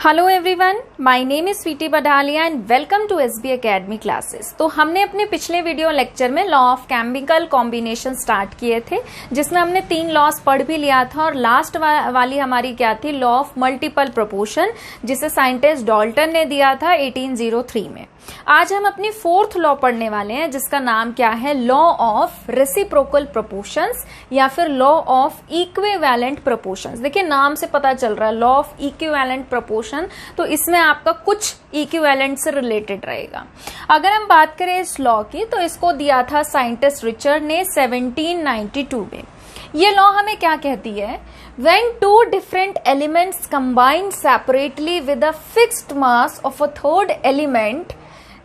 Hello everyone, my name is Sweety Badalia and welcome to SB academy classes. तो हमने अपने पिछले वीडियो लेक्चर में law of chemical combination start किए थे, जिसमें हमने 3 लॉस पढ़ भी लिया था और लास्ट वाली हमारी क्या थी, लॉ ऑफ मल्टीपल प्रोपोर्शन, जिसे साइंटिस्ट डाल्टन ने दिया था 1803 में। आज हम अपनी 4th लॉ पढ़ने वाले हैं, जिसका नाम क्या है, लॉ ऑफ रेसिप्रोकल प्रोपोर्शंस या फिर लॉ ऑफ इक्विवेलेंट प्रोपोर्शंस। देखिए नाम से पता चल रहा है लॉ ऑफ इक्विवेलेंट प्रोपोर्शन, तो इसमें आपका कुछ इक्विवेलेंट से रिलेटेड रहेगा। अगर हम बात करें इस लॉ की, तो इसको दिया था साइंटिस्ट रिचर्ड ने 1792 में। ये लॉ हमें क्या कहती है, when two different elements combine separately with a fixed mass of a third element,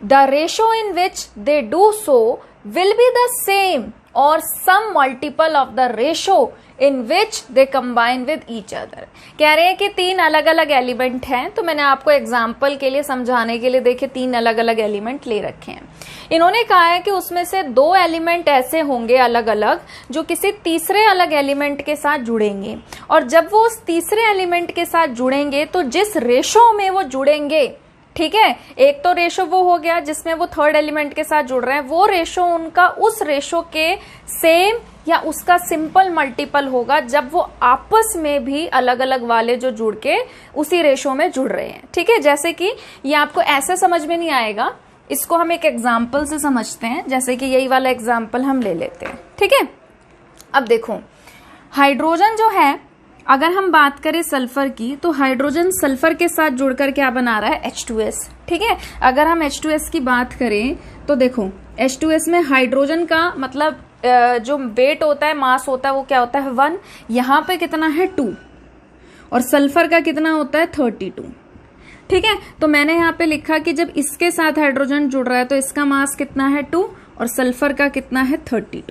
the ratio in which they do so will be the same or some multiple of the ratio in which they combine with each other। कह रहे हैं कि 3 अलग अलग element हैं, तो मैंने आपको एग्जाम्पल के लिए समझाने के लिए देखिए 3 अलग अलग एलिमेंट ले रखे हैं। इन्होंने कहा है कि उसमें से 2 एलिमेंट ऐसे होंगे अलग अलग जो किसी तीसरे अलग एलिमेंट के साथ जुड़ेंगे, और जब वो उस तीसरे एलिमेंट के साथ जुड़ेंगे तो जिस रेशो में वो जुड़ेंगे, ठीक है, एक तो रेशो वो हो गया जिसमें वो थर्ड एलिमेंट के साथ जुड़ रहे हैं, वो रेशो उनका उस रेशो के सेम या उसका सिंपल मल्टीपल होगा जब वो आपस में भी अलग अलग वाले जो जुड़ के उसी रेशो में जुड़ रहे हैं। ठीक है, जैसे कि ये आपको ऐसे समझ में नहीं आएगा, इसको हम एक एग्जाम्पल से समझते हैं। जैसे कि यही वाला एग्जाम्पल हम ले लेते हैं। ठीक है, अब देखो हाइड्रोजन जो है, अगर हम बात करें सल्फर की, तो हाइड्रोजन सल्फर के साथ जुड़कर क्या बना रहा है, H2S। ठीक है, अगर हम H2S की बात करें तो देखो H2S में हाइड्रोजन का मतलब जो वेट होता है, मास होता है, वो क्या होता है 1, यहाँ पे कितना है 2, और सल्फर का कितना होता है 32। ठीक है, तो मैंने यहाँ पे लिखा कि जब इसके साथ हाइड्रोजन जुड़ रहा है तो इसका मास कितना है 2 और सल्फर का कितना है 32।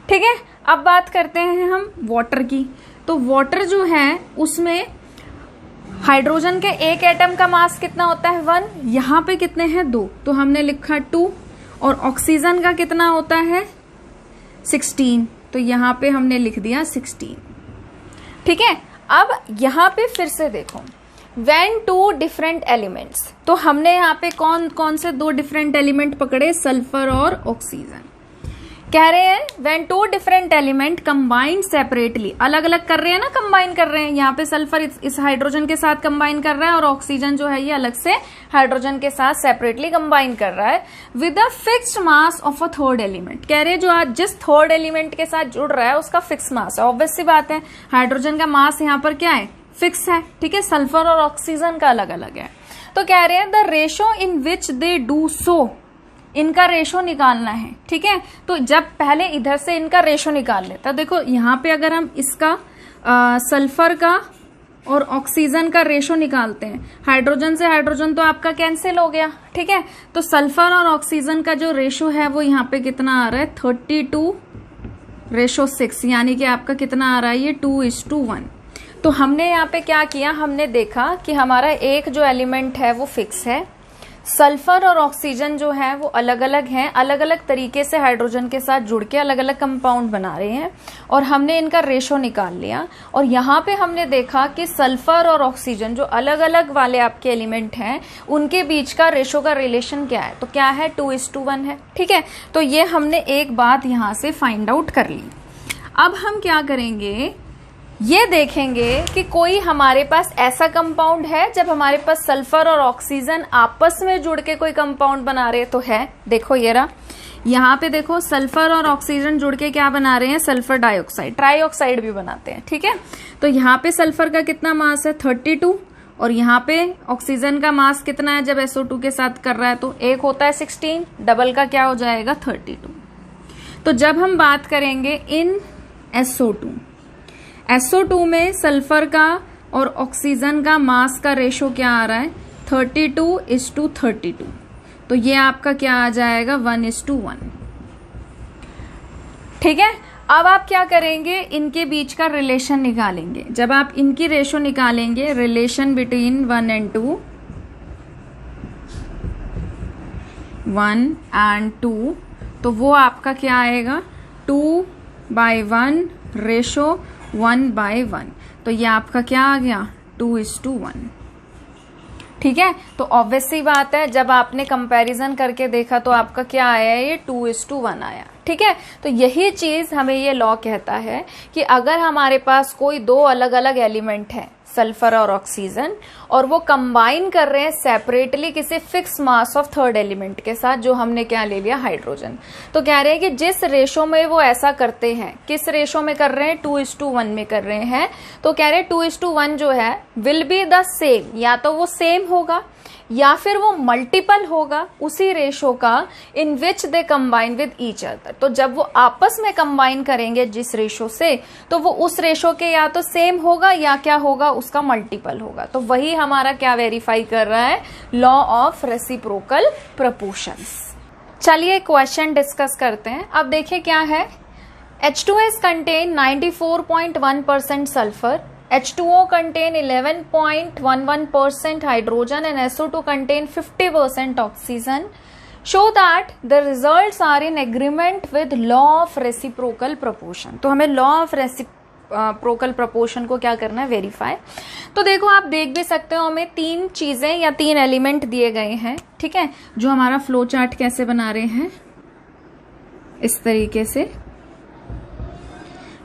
ठीक है, अब बात करते हैं हम वाटर की। तो वाटर जो है उसमें हाइड्रोजन के एक एटम का मास कितना होता है 1, यहाँ पे कितने हैं 2, तो हमने लिखा 2, और ऑक्सीजन का कितना होता है 16, तो यहाँ पे हमने लिख दिया 16। ठीक है, अब यहाँ पे फिर से देखो when 2 different elements, तो हमने यहाँ पे कौन कौन से 2 डिफरेंट एलिमेंट पकड़े, सल्फर और ऑक्सीजन। कह रहे हैं when 2 different element combine separately, अलग अलग कर रहे हैं ना, कंबाइन कर रहे हैं। यहाँ पे सल्फर इस हाइड्रोजन के साथ कंबाइन कर रहा है और ऑक्सीजन जो है ये अलग से हाइड्रोजन के साथ सेपरेटली कंबाइन कर रहा है with a fixed mass of a third element. कह रहे हैं जो आज जिस थर्ड एलिमेंट के साथ जुड़ रहा है उसका फिक्स मास है। ऑब्वियस सी बात है, हाइड्रोजन का मास यहाँ पर क्या है, फिक्स है। ठीक है, सल्फर और ऑक्सीजन का अलग अलग है। तो कह रहे हैं the ratio in which they do so, इनका रेशो निकालना है। ठीक है, तो जब पहले इधर से इनका रेशो निकाल लेता है, देखो यहाँ पे अगर हम इसका सल्फर का और ऑक्सीजन का रेशो निकालते हैं, हाइड्रोजन से हाइड्रोजन तो आपका कैंसिल हो गया। ठीक है, तो सल्फर और ऑक्सीजन का जो रेशो है वो यहाँ पे कितना आ रहा है 32:6, यानी कि आपका कितना आ रहा है ये 2:1। तो हमने यहाँ पे क्या किया, हमने देखा कि हमारा एक जो एलिमेंट है वो फिक्स है, सल्फर और ऑक्सीजन जो है वो अलग अलग हैं, अलग अलग तरीके से हाइड्रोजन के साथ जुड़ के अलग अलग कंपाउंड बना रहे हैं, और हमने इनका रेशो निकाल लिया। और यहाँ पे हमने देखा कि सल्फर और ऑक्सीजन जो अलग अलग वाले आपके एलिमेंट हैं, उनके बीच का रेशो का रिलेशन क्या है, तो क्या है 2:1 है। ठीक है, तो ये हमने एक बात यहाँ से फाइंड आउट कर ली। अब हम क्या करेंगे, ये देखेंगे कि कोई हमारे पास ऐसा कंपाउंड है जब हमारे पास सल्फर और ऑक्सीजन आपस में जुड़ के कोई कंपाउंड बना रहे, तो है। देखो ये रहा, यहाँ पे देखो सल्फर और ऑक्सीजन जुड़ के क्या बना रहे हैं, सल्फर डाइऑक्साइड, ट्राइऑक्साइड भी बनाते हैं। ठीक है, तो यहाँ पे सल्फर का कितना मास है 32, और यहाँ पे ऑक्सीजन का मास कितना है जब SO2 के साथ कर रहा है, तो एक होता है 16, डबल का क्या हो जाएगा 32। तो जब हम बात करेंगे इन SO2 में सल्फर का और ऑक्सीजन का मास का रेशो क्या आ रहा है 32:32, तो ये आपका क्या आ जाएगा 1:1। ठीक है, अब आप क्या करेंगे, इनके बीच का रिलेशन निकालेंगे। जब आप इनकी रेशो निकालेंगे, रिलेशन बिटवीन 1 and 2, 1 and 2, तो वो आपका क्या आएगा 2/1 रेशो 1/1, तो ये आपका क्या आ गया 2:1। ठीक है, तो ऑब्वियस सी बात है जब आपने कंपैरिजन करके देखा तो आपका क्या आया, ये 2:1 आया। ठीक है, तो यही चीज हमें ये लॉ कहता है कि अगर हमारे पास कोई दो अलग अलग एलिमेंट है, सल्फर और ऑक्सीजन, और वो कंबाइन कर रहे हैं सेपरेटली किसी fix mass of third element के साथ, जो हमने क्या ले लिया, हाइड्रोजन, तो कह रहे हैं कि जिस रेशो में वो ऐसा करते हैं, किस रेशो में कर रहे हैं, 2:1 में कर रहे हैं, तो कह रहे हैं 2:1 जो है विल बी द सेम, या तो वो सेम होगा या फिर वो मल्टीपल होगा उसी रेशो का in which they combine with each other. तो जब वो आपस में कंबाइन करेंगे जिस रेशो से, तो वो उस रेशो के या तो सेम होगा या क्या होगा, उसका मल्टीपल होगा। तो वही हमारा क्या वेरीफाई कर रहा है, लॉ ऑफ रेसिप्रोकल प्रपोर्शंस। चलिए क्वेश्चन डिस्कस करते हैं। अब देखिए क्या है, H2S contain 94.1% sulfur, H2O contain 11.11% hydrogen and SO2 contain 50% oxygen. Show that the results are in agreement with law of reciprocal proportion. तो हमें law of reciprocal proportion को क्या करना है, वेरीफाई। तो देखो आप देख भी सकते हो, हमें तीन चीजें या तीन एलिमेंट दिए गए हैं, ठीक है, जो हमारा फ्लो चार्ट कैसे बना रहे हैं, इस तरीके से,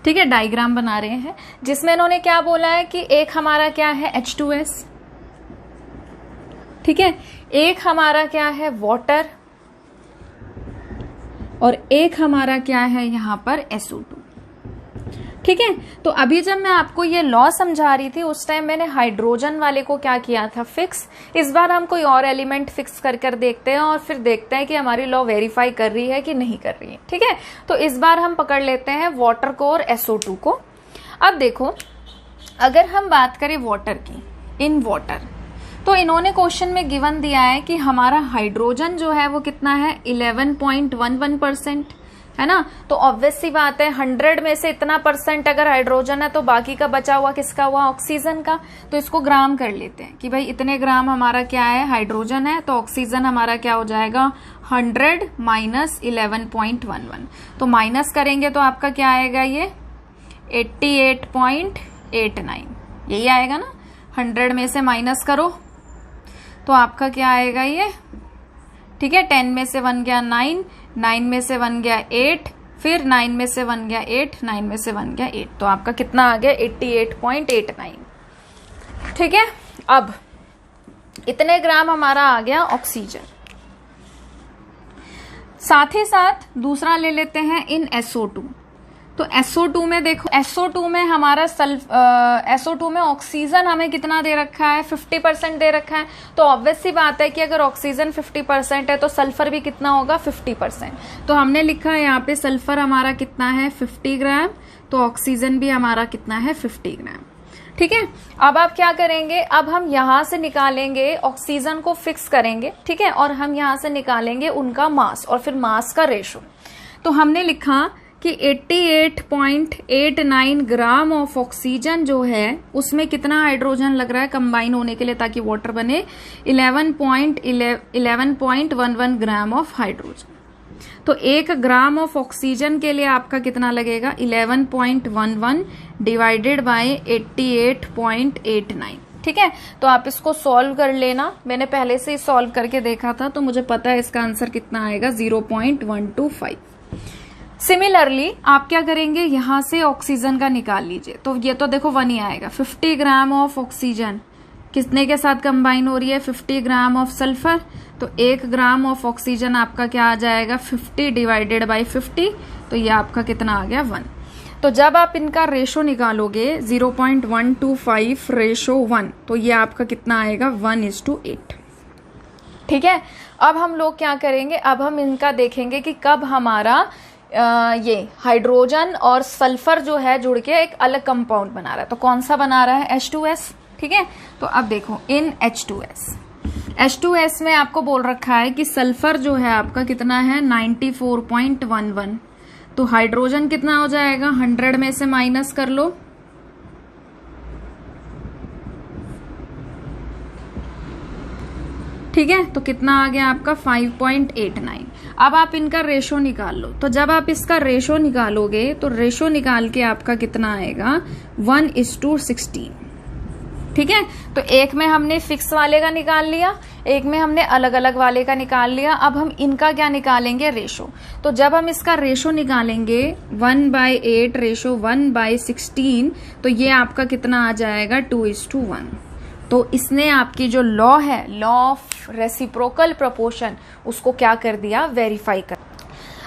ठीक है, डायग्राम बना रहे हैं, जिसमें इन्होंने क्या बोला है कि एक हमारा क्या है, H2S, ठीक है, एक हमारा क्या है, वाटर, और एक हमारा क्या है यहां पर SO2। ठीक है, तो अभी जब मैं आपको ये लॉ समझा रही थी उस टाइम मैंने हाइड्रोजन वाले को क्या किया था, फिक्स। इस बार हम कोई और एलिमेंट फिक्स कर देखते हैं और फिर देखते हैं कि हमारी लॉ वेरीफाई कर रही है कि नहीं कर रही है। ठीक है, तो इस बार हम पकड़ लेते हैं वाटर को और SO2 को। अब देखो, अगर हम बात करें वाटर की, इन वाटर, तो इन्होंने क्वेश्चन में गिवन दिया है कि हमारा हाइड्रोजन जो है वो कितना है, 11.11%, है ना। तो ऑब्वियस सी बात है 100 में से इतना परसेंट अगर हाइड्रोजन है तो बाकी का बचा हुआ किसका हुआ, ऑक्सीजन का। तो इसको ग्राम कर लेते हैं कि भाई इतने ग्राम हमारा क्या है, हाइड्रोजन है, तो ऑक्सीजन हमारा क्या हो जाएगा, 100 माइनस 11.11। तो माइनस करेंगे तो आपका क्या आएगा, ये 88.89 यही आएगा ना। 100 में से माइनस करो तो आपका क्या आएगा ये, ठीक है, 10 में से 1 गया 9, 9 में से 1 गया 8, फिर 9 में से 1 गया 8, 9 में से 1 गया 8, तो आपका कितना आ गया, 88.89। ठीक है, अब इतने ग्राम हमारा आ गया ऑक्सीजन। साथ ही साथ दूसरा ले लेते हैं इन SO2। तो SO2 में देखो, SO2 में हमारा SO2 में ऑक्सीजन हमें कितना दे रखा है, 50% दे रखा है। तो ऑब्वियस सी बात है कि अगर ऑक्सीजन 50% है तो सल्फर भी कितना होगा, 50%। तो हमने लिखा है यहाँ पे सल्फर हमारा कितना है, 50 ग्राम, तो ऑक्सीजन भी हमारा कितना है, 50 ग्राम। ठीक है, अब आप क्या करेंगे, अब हम यहां से निकालेंगे ऑक्सीजन को फिक्स करेंगे, ठीक है, और हम यहां से निकालेंगे उनका मास और फिर मास का रेशो। तो हमने लिखा कि 88.89 ग्राम ऑफ ऑक्सीजन जो है उसमें कितना हाइड्रोजन लग रहा है कंबाइन होने के लिए ताकि वाटर बने, 11.11 ग्राम ऑफ हाइड्रोजन। तो 1 ग्राम ऑफ ऑक्सीजन के लिए आपका कितना लगेगा, 11.11 डिवाइडेड बाय 88.89। ठीक है, तो आप इसको सॉल्व कर लेना, मैंने पहले से ही सॉल्व करके देखा था तो मुझे पता है इसका आंसर कितना आएगा, 0.125। सिमिलरली आप क्या करेंगे, यहां से ऑक्सीजन का निकाल लीजिए, तो ये तो देखो 1 ही आएगा। 50 ग्राम ऑफ ऑक्सीजन कितने के साथ कंबाइन हो रही है, 50 ग्राम ऑफ सल्फर, तो 1 ग्राम ऑफ ऑक्सीजन आपका क्या आ जाएगा, 50 डिवाइडेड बाय 50, तो ये आपका कितना आ गया, 1। तो जब आप इनका रेशो निकालोगे 0.125 रेशो 1, तो ये आपका कितना आएगा, 1:8। ठीक है, अब हम लोग क्या करेंगे, अब हम इनका देखेंगे कि कब हमारा ये हाइड्रोजन और सल्फर जो है जुड़ के एक अलग कंपाउंड बना रहा है। तो कौन सा बना रहा है, H2S। ठीक है, तो अब देखो इन H2S में आपको बोल रखा है कि सल्फर जो है आपका कितना है, 94.11, तो हाइड्रोजन कितना हो जाएगा, 100 में से माइनस कर लो, ठीक है, तो कितना आ गया आपका 5.89। अब आप इनका रेशो निकाल लो, तो जब आप इसका रेशो निकालोगे तो रेशो निकाल के आपका कितना आएगा, 1:16। ठीक है। तो एक में हमने फिक्स वाले का निकाल लिया, एक में हमने अलग अलग वाले का निकाल लिया। अब हम इनका क्या निकालेंगे, रेशो। तो जब हम इसका रेशो निकालेंगे 1/8 रेशो 1/16, तो ये आपका कितना आ जाएगा 2:1। तो इसने आपकी जो लॉ है, लॉ ऑफ रेसिप्रोकल प्रोपोर्शन, उसको क्या कर दिया, वेरीफाई कर।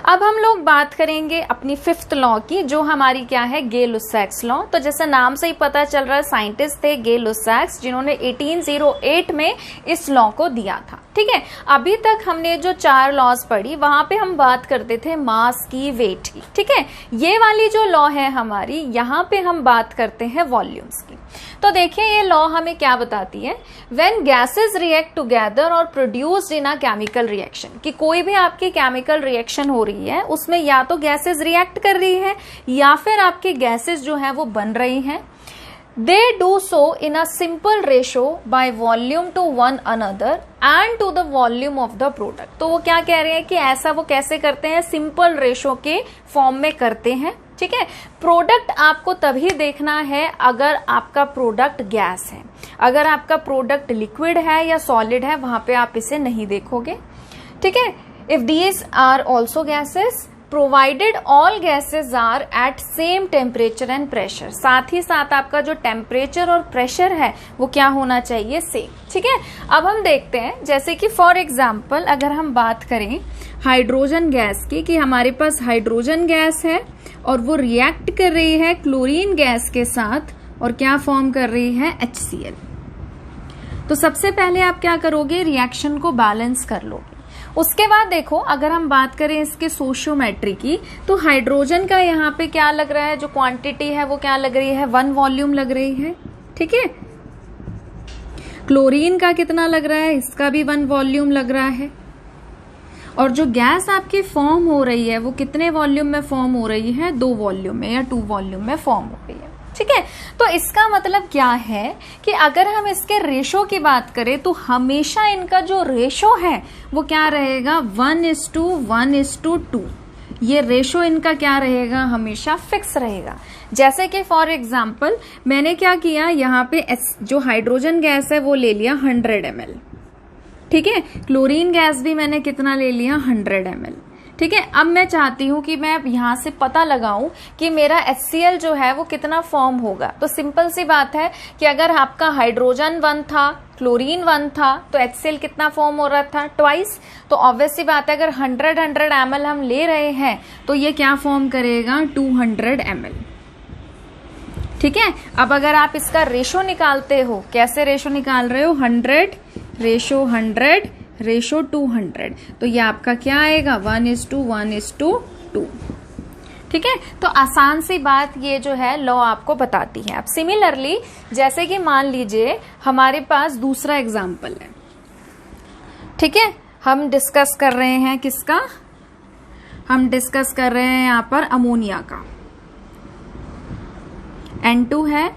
अब हम लोग बात करेंगे अपनी फिफ्थ लॉ की, जो हमारी क्या है, गे-लुसाक्स लॉ। तो जैसे नाम से ही पता चल रहा है, साइंटिस्ट थे गे-लुसाक्स, जिन्होंने 1808 में इस लॉ को दिया था। ठीक है। अभी तक हमने जो 4 लॉज पढ़ी, वहां पे हम बात करते थे मास की, वेट की। ठीक है। ये वाली जो लॉ है हमारी, यहाँ पे हम बात करते हैं वॉल्यूम्स की। तो देखिए ये लॉ हमें क्या बताती है, व्हेन गैसेस रिएक्ट टुगेदर और produced in a chemical reaction, कि कोई भी आपकी केमिकल रिएक्शन हो रही है, उसमें या तो गैसेस रिएक्ट कर रही है या फिर आपके गैसेस जो है वो बन रही हैं। They do so in a simple ratio by volume to one another and to the volume of the product। तो वो क्या कह रहे हैं कि ऐसा वो कैसे करते हैं, सिंपल रेशो के फॉर्म में करते हैं। ठीक है। प्रोडक्ट आपको तभी देखना है अगर आपका प्रोडक्ट गैस है। अगर आपका प्रोडक्ट लिक्विड है या सॉलिड है, वहां पे आप इसे नहीं देखोगे। ठीक है। If these are also gases, provided all gases are at same temperature and pressure, साथ ही साथ आपका जो टेम्परेचर और प्रेशर है वो क्या होना चाहिए, सेम। ठीक है। अब हम देखते हैं, जैसे कि फॉर एग्जाम्पल अगर हम बात करें हाइड्रोजन गैस की, कि हमारे पास हाइड्रोजन गैस है और वो रिएक्ट कर रही है क्लोरीन गैस के साथ, और क्या फॉर्म कर रही है, HCl। तो सबसे पहले आप क्या करोगे, रिएक्शन को बैलेंस कर लोगे। उसके बाद देखो, अगर हम बात करें इसके सोशियोमेट्री की, तो हाइड्रोजन का यहाँ पे क्या लग रहा है, जो क्वांटिटी है वो क्या लग रही है, 1 वॉल्यूम लग रही है। ठीक है। क्लोरीन का कितना लग रहा है, इसका भी 1 वॉल्यूम लग रहा है। और जो गैस आपकी फॉर्म हो रही है वो कितने वॉल्यूम में फॉर्म हो रही है, 2 वॉल्यूम में या 2 वॉल्यूम में फॉर्म हो रही है। ठीक है। तो इसका मतलब क्या है कि अगर हम इसके रेशो की बात करें, तो हमेशा इनका जो रेशो है वो क्या रहेगा, 1:1:2। ये रेशो इनका क्या रहेगा, हमेशा फिक्स रहेगा। जैसे कि फॉर एग्जाम्पल मैंने क्या किया, यहाँ पे जो हाइड्रोजन गैस है वो ले लिया 100 ml। ठीक है। क्लोरीन गैस भी मैंने कितना ले लिया, 100 ml। ठीक है। अब मैं चाहती हूं कि मैं यहां से पता लगाऊं कि मेरा HCl जो है वो कितना फॉर्म होगा। तो सिंपल सी बात है कि अगर आपका हाइड्रोजन 1 था, क्लोरीन 1 था, तो HCl कितना फॉर्म हो रहा था, 2। तो ऑब्वियस सी बात है, अगर 100 ml हम ले रहे हैं तो ये क्या फॉर्म करेगा, 200 ml। ठीक है। अब अगर आप इसका रेशो निकालते हो, कैसे रेशो निकाल रहे हो, 100 रेशो 100 रेशो 200, तो ये आपका क्या आएगा, 1:1:2। ठीक है। तो आसान सी बात ये जो है लॉ आपको बताती है। अब सिमिलरली जैसे कि मान लीजिए हमारे पास दूसरा एग्जाम्पल है। ठीक है। हम डिस्कस कर रहे हैं किसका, हम डिस्कस कर रहे हैं यहाँ पर अमोनिया का। N2 है,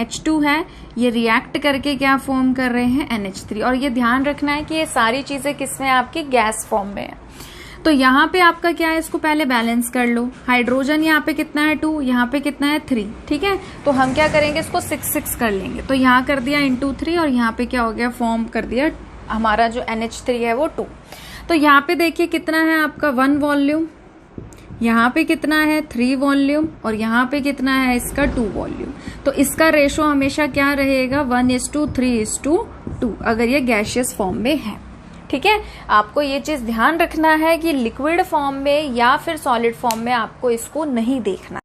H2 है, ये रिएक्ट करके क्या फॉर्म कर रहे हैं, NH3। और ये ध्यान रखना है कि ये सारी चीजें किसमें, आपकी गैस फॉर्म में है। तो यहाँ पे आपका क्या है, इसको पहले बैलेंस कर लो। हाइड्रोजन यहाँ पे कितना है, 2, यहाँ पे कितना है, 3। ठीक है। तो हम क्या करेंगे, इसको 6 कर लेंगे। तो यहाँ कर दिया × 3, और यहाँ पे क्या हो गया, फॉर्म कर दिया हमारा जो NH3 है वो 2। तो यहाँ पे देखिए कितना है आपका, 1 वॉल्यूम, यहाँ पे कितना है, 3 वॉल्यूम, और यहाँ पे कितना है इसका, 2 वॉल्यूम। तो इसका रेशो हमेशा क्या रहेगा, 1:3:2 अगर ये गैसियस फॉर्म में है। ठीक है। आपको ये चीज ध्यान रखना है कि लिक्विड फॉर्म में या फिर सॉलिड फॉर्म में आपको इसको नहीं देखना।